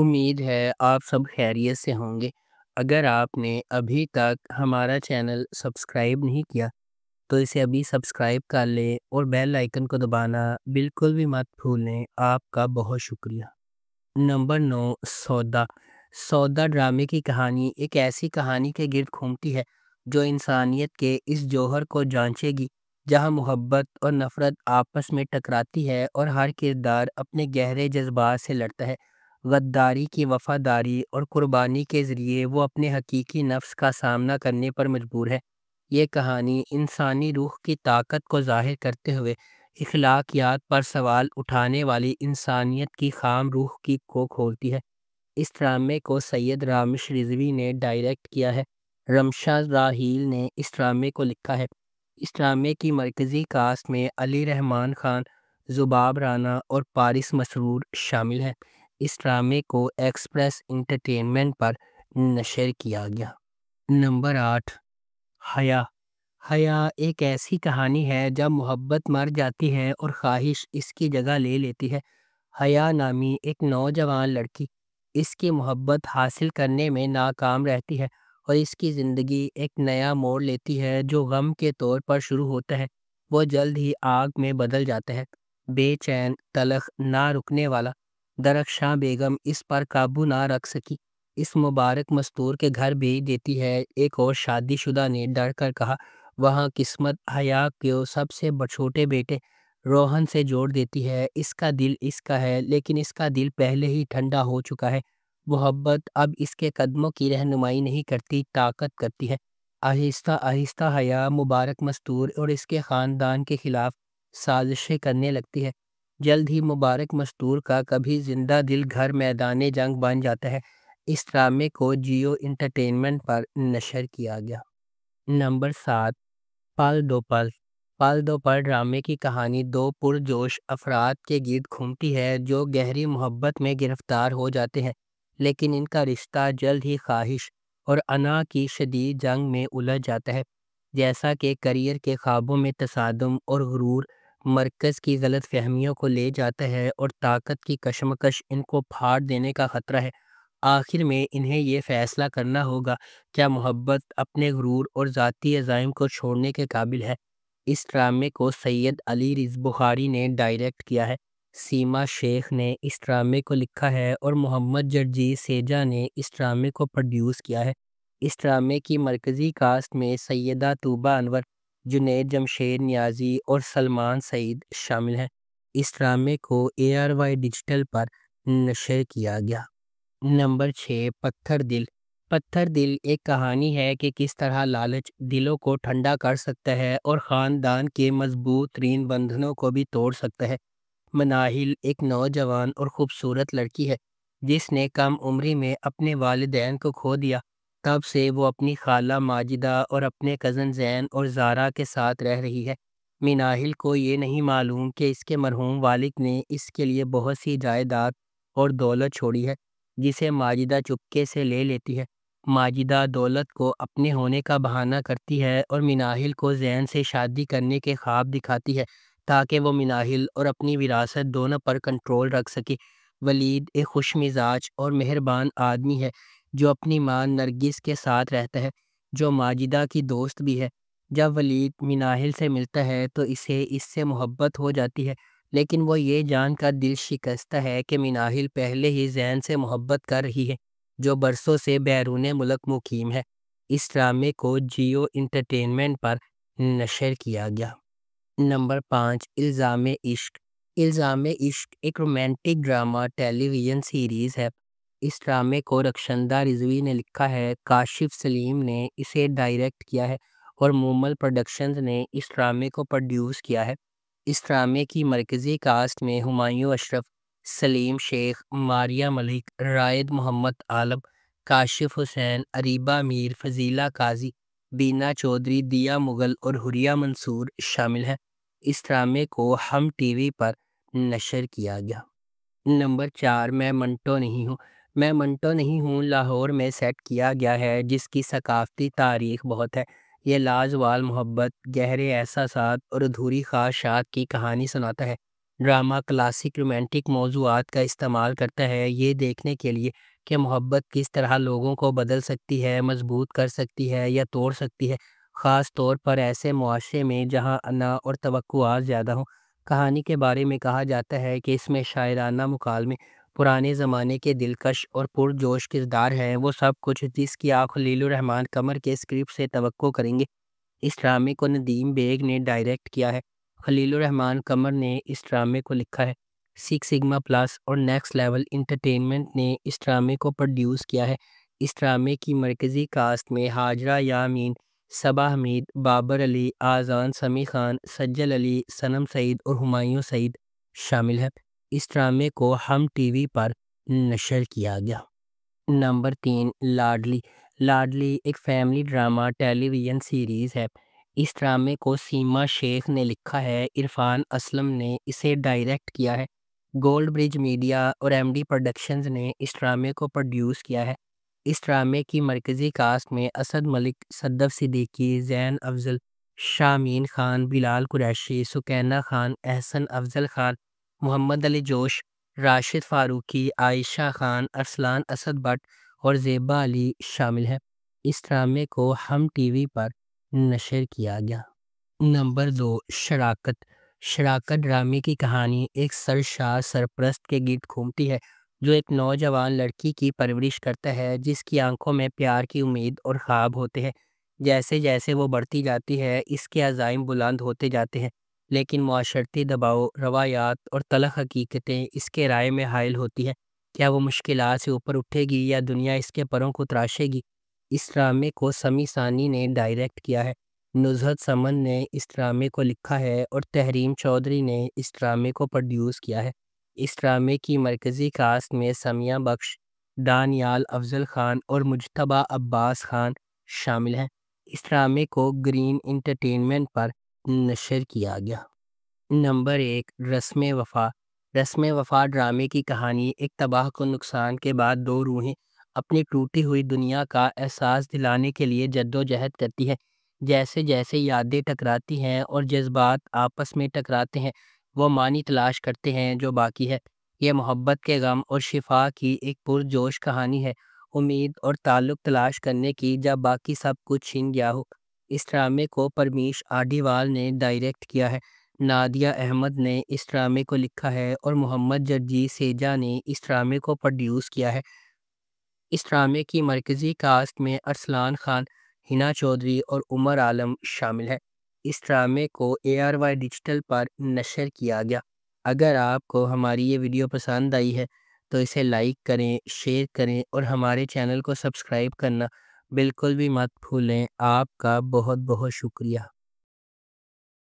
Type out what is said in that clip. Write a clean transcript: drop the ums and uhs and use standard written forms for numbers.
امید ہے آپ سب خیریت سے ہوں گے۔ اگر آپ نے ابھی تک ہمارا چینل سبسکرائب نہیں کیا تو اسے ابھی سبسکرائب کر لیں اور بیل آئیکن کو دبانا بالکل بھی مت بھولیں۔ آپ کا بہت شکریہ۔ نمبر 9، سودا۔ سودا ڈرامے کی کہانی ایک ایسی کہانی کے گرد گھومتی ہے جو انسانیت کے اس جوہر کو جانچے گی جہاں محبت اور نفرت آپس میں ٹکراتی ہے اور ہر کردار اپنے گہرے جذبات سے لڑتا ہے۔ غداری کی وفاداری اور قربانی کے ذریعے وہ اپنے حقیقی نفس کا سامنا کرنے پر مجبور ہے۔ یہ کہانی انسانی روح کی طاقت کو ظاہر کرتے ہوئے اخلاقیات پر سوال اٹھانے والی انسانیت کی خام روح کو کھولتی ہے۔ اس ڈرامے کو سید رامش رضوی نے ڈائریکٹ کیا ہے۔ رمشا راحیل نے اس ڈرامے کو لکھا ہے۔ اس ڈرامے کی مرکزی کاسٹ میں علی رحمان خان، زباب رانا اور پارس مسرور شامل ہیں۔ اس ڈرامے کو ایکسپریس انٹرٹینمنٹ پر نشر کیا گیا۔ نمبر 8، حیا۔ حیا ایک ایسی کہانی ہے جب محبت مر جاتی ہے اور خواہش اس کی جگہ لے لیتی ہے۔ حیا نامی ایک نوجوان لڑکی اس کی محبت حاصل کرنے میں ناکام رہتی ہے اور اس کی زندگی ایک نیا موڑ لیتی ہے جو غم کے طور پر شروع ہوتا ہے وہ جلد ہی آگ میں بدل جاتا ہے۔ بے چین، تلخ، نہ رکنے والا، درخشاں بیگم اس پر قابو نہ رکھ سکی۔ اس مبارک مستور کے گھر بھیج دیتی ہے۔ ایک اور شادی شدہ نے ڈر کر کہا۔ وہاں قسمت حیا کو سب سے چھوٹے بیٹے روہن سے جوڑ دیتی ہے۔ اس کا دل اس کا ہے لیکن اس کا دل پہلے ہی ٹھنڈا ہو چکا ہے۔ محبت اب اس کے قدموں کی رہنمائی نہیں کرتی، طاقت کرتی ہے۔ آہستہ آہستہ حیا مبارک مستور اور اس کے خاندان کے خلاف سازشیں کرنے لگتی ہے۔ جلد ہی مبارک مستور کا کبھی زندہ دل گھر میدان جنگ بن جاتا ہے۔ اس ڈرامے کو جیو انٹرٹینمنٹ پر نشر کیا گیا۔ نمبر 7، پل دو پل۔ پل دو پل ڈرامے کی کہانی دو پرجوش افراد کے گرد گھومتی ہے جو گہری محبت میں گرفتار ہو جاتے ہیں لیکن ان کا رشتہ جلد ہی خواہش اور انا کی شدید جنگ میں الجھ جاتا ہے۔ جیسا کہ کریئر کے خوابوں میں تصادم اور غرور مرکز کی غلط فہمیوں کو لے جاتا ہے اور طاقت کی کشمکش ان کو پھاڑ دینے کا خطرہ ہے، آخر میں انہیں یہ فیصلہ کرنا ہوگا کیا محبت اپنے غرور اور ذاتی عزائم کو چھوڑنے کے قابل ہے۔ اس ڈرامے کو سید علی بخاری نے ڈائریکٹ کیا ہے۔ سیما شیخ نے اس ڈرامے کو لکھا ہے اور محمد جرجیت سیجا نے اس ڈرامے کو پروڈیوس کیا ہے۔ اس ڈرامے کی مرکزی کاسٹ میں سیدہ طوبہ انور، جنید جمشید نیازی اور سلمان سعید شامل ہیں۔ اس ڈرامے کو ARY ڈیجیٹل پر نشر کیا گیا۔ نمبر 6، پتھر دل۔ پتھر دل ایک کہانی ہے کہ کس طرح لالچ دلوں کو ٹھنڈا کر سکتا ہے اور خاندان کے مضبوط ترین بندھنوں کو بھی توڑ سکتا ہے۔ مناہل ایک نوجوان اور خوبصورت لڑکی ہے جس نے کم عمری میں اپنے والدین کو کھو دیا۔ تب سے وہ اپنی خالہ ماجدہ اور اپنے کزن زین اور زارا کے ساتھ رہ رہی ہے۔ مناہل کو یہ نہیں معلوم کہ اس کے مرحوم والد نے اس کے لیے بہت سی جائیداد اور دولت چھوڑی ہے جسے ماجدہ چپکے سے لے لیتی ہے۔ ماجدہ دولت کو اپنے ہونے کا بہانہ کرتی ہے اور مناہل کو زین سے شادی کرنے کے خواب دکھاتی ہے تاکہ وہ مناہل اور اپنی وراثت دونوں پر کنٹرول رکھ سکے۔ ولید ایک خوش مزاج اور مہربان آدمی ہے جو اپنی ماں نرگس کے ساتھ رہتا ہے جو ماجدہ کی دوست بھی ہے۔ جب ولید مناہل سے ملتا ہے تو اسے اس سے محبت ہو جاتی ہے لیکن وہ یہ جان کر دل شکستہ ہے کہ مناہل پہلے ہی زین سے محبت کر رہی ہے جو برسوں سے بیرون ملک مقیم ہے۔ اس ڈرامے کو جیو انٹرٹینمنٹ پر نشر کیا گیا۔ نمبر 5، الزام عشق۔ الزام عشق ایک رومانٹک ڈرامہ ٹیلی ویژن سیریز ہے۔ اس ڈرامے کو رخشندہ رضوی نے لکھا ہے، کاشف سلیم نے اسے ڈائریکٹ کیا ہے اور مومل پروڈکشنز نے اس ڈرامے کو پروڈیوس کیا ہے۔ اس ڈرامے کی مرکزی کاسٹ میں ہمایوں اشرف، سلیم شیخ، ماریہ ملک، رائد محمد عالم، کاشف حسین، اریبہ میر، فضیلہ قاضی، بینا چودھری، دیا مغل اور حریہ منصور شامل ہیں۔ اس ڈرامے کو ہم ٹی وی پر نشر کیا گیا۔ نمبر 4، میں منٹو نہیں ہوں۔ میں منٹو نہیں ہوں لاہور میں سیٹ کیا گیا ہے جس کی ثقافتی تاریخ بہت ہے۔ یہ لازوال محبت، گہرے احساسات اور ادھوری خواہشات کی کہانی سناتا ہے۔ ڈرامہ کلاسک رومانٹک موضوعات کا استعمال کرتا ہے یہ دیکھنے کے لیے کہ محبت کس طرح لوگوں کو بدل سکتی ہے، مضبوط کر سکتی ہے یا توڑ سکتی ہے، خاص طور پر ایسے معاشرے میں جہاں انا اور توقعات زیادہ ہوں۔ کہانی کے بارے میں کہا جاتا ہے کہ اس میں شاعرانہ مکالمے، پرانے زمانے کے دلکش اور پرجوش کردار ہیں، وہ سب کچھ جس کی آپ خلیل الرحمن قمر کے اسکرپٹ سے توقع کریں گے۔ اس ڈرامے کو ندیم بیگ نے ڈائریکٹ کیا ہے۔ خلیل الرحمن قمر نے اس ڈرامے کو لکھا ہے۔ سکس سگما پلس اور نیکسٹ لیول انٹرٹینمنٹ نے اس ڈرامے کو پروڈیوس کیا ہے۔ اس ڈرامے کی مرکزی کاسٹ میں ہاجرہ یامین، صبا حمید، بابر علی، آذان سمیع خان، سجل علی، صنم سعید اور ہمایوں سعید شامل ہیں۔ اس ڈرامے کو ہم ٹی وی پر نشر کیا گیا۔ نمبر 3، لاڈلی۔ لاڈلی ایک فیملی ڈرامہ ٹیلی ویژن سیریز ہے۔ اس ڈرامے کو سیما شیخ نے لکھا ہے، عرفان اسلم نے اسے ڈائریکٹ کیا ہے۔ گولڈ برج میڈیا اور ایم ڈی پروڈکشنز نے اس ڈرامے کو پروڈیوس کیا ہے۔ اس ڈرامے کی مرکزی کاسٹ میں اسد ملک، صدف صدیقی، زین افضل، شامین خان، بلال قریشی، سکینہ خان، احسن افضل خان، محمد علی جوش، راشد فاروقی، عائشہ خان، ارسلان اسد بٹ اور زیبا علی شامل ہیں۔ اس ڈرامے کو ہم ٹی وی پر نشر کیا گیا۔ نمبر 2، شراکت۔ شراکت ڈرامے کی کہانی ایک سرشار سرپرست کے گرد گھومتی ہے جو ایک نوجوان لڑکی کی پرورش کرتا ہے جس کی آنکھوں میں پیار کی امید اور خواب ہوتے ہیں۔ جیسے جیسے وہ بڑھتی جاتی ہے اس کے عزائم بلند ہوتے جاتے ہیں، لیکن معاشرتی دباؤ، روایات اور تلخ حقیقتیں اس کے رائے میں حائل ہوتی ہیں۔ کیا وہ مشکلات سے اوپر اٹھے گی یا دنیا اس کے پروں کو تراشے گی؟ اس ڈرامے کو سمیع ثانی نے ڈائریکٹ کیا ہے۔ نزہت سمن نے اس ڈرامے کو لکھا ہے اور تحریم چودھری نے اس ڈرامے کو پروڈیوس کیا ہے۔ اس ڈرامے کی مرکزی کاسٹ میں سمیہ بخش، دانیال افضل خان اور مجتبیٰ عباس خان شامل ہیں۔ اس ڈرامے کو گرین انٹرٹینمنٹ پر نشر کیا گیا۔ نمبر 1، رسم وفا۔ رسم وفا ڈرامے کی کہانی ایک تباہ کن نقصان کے بعد دو روحیں اپنی ٹوٹی ہوئی دنیا کا احساس دلانے کے لیے جدوجہد کرتی ہے۔ جیسے جیسے یادیں ٹکراتی ہیں اور جذبات آپس میں ٹکراتے ہیں، وہ معنی تلاش کرتے ہیں جو باقی ہے۔ یہ محبت کے غم اور شفا کی ایک پرجوش کہانی ہے، امید اور تعلق تلاش کرنے کی جب باقی سب کچھ چھن گیا ہو۔ اس ڈرامے کو پرمیش آڈیوال نے ڈائریکٹ کیا ہے۔ نادیہ احمد نے اس ڈرامے کو لکھا ہے اور محمد جرجیت سیجا نے اس ڈرامے کو پروڈیوس کیا ہے۔ اس ڈرامے کی مرکزی کاسٹ میں ارسلان خان، ہنا چودھری اور عمر عالم شامل ہیں۔ اس ڈرامے کو ARY ڈیجیٹل پر نشر کیا گیا۔ اگر آپ کو ہماری یہ ویڈیو پسند آئی ہے تو اسے لائک کریں، شیئر کریں اور ہمارے چینل کو سبسکرائب کرنا بالکل بھی مت بھولیں۔ آپ کا بہت بہت شکریہ۔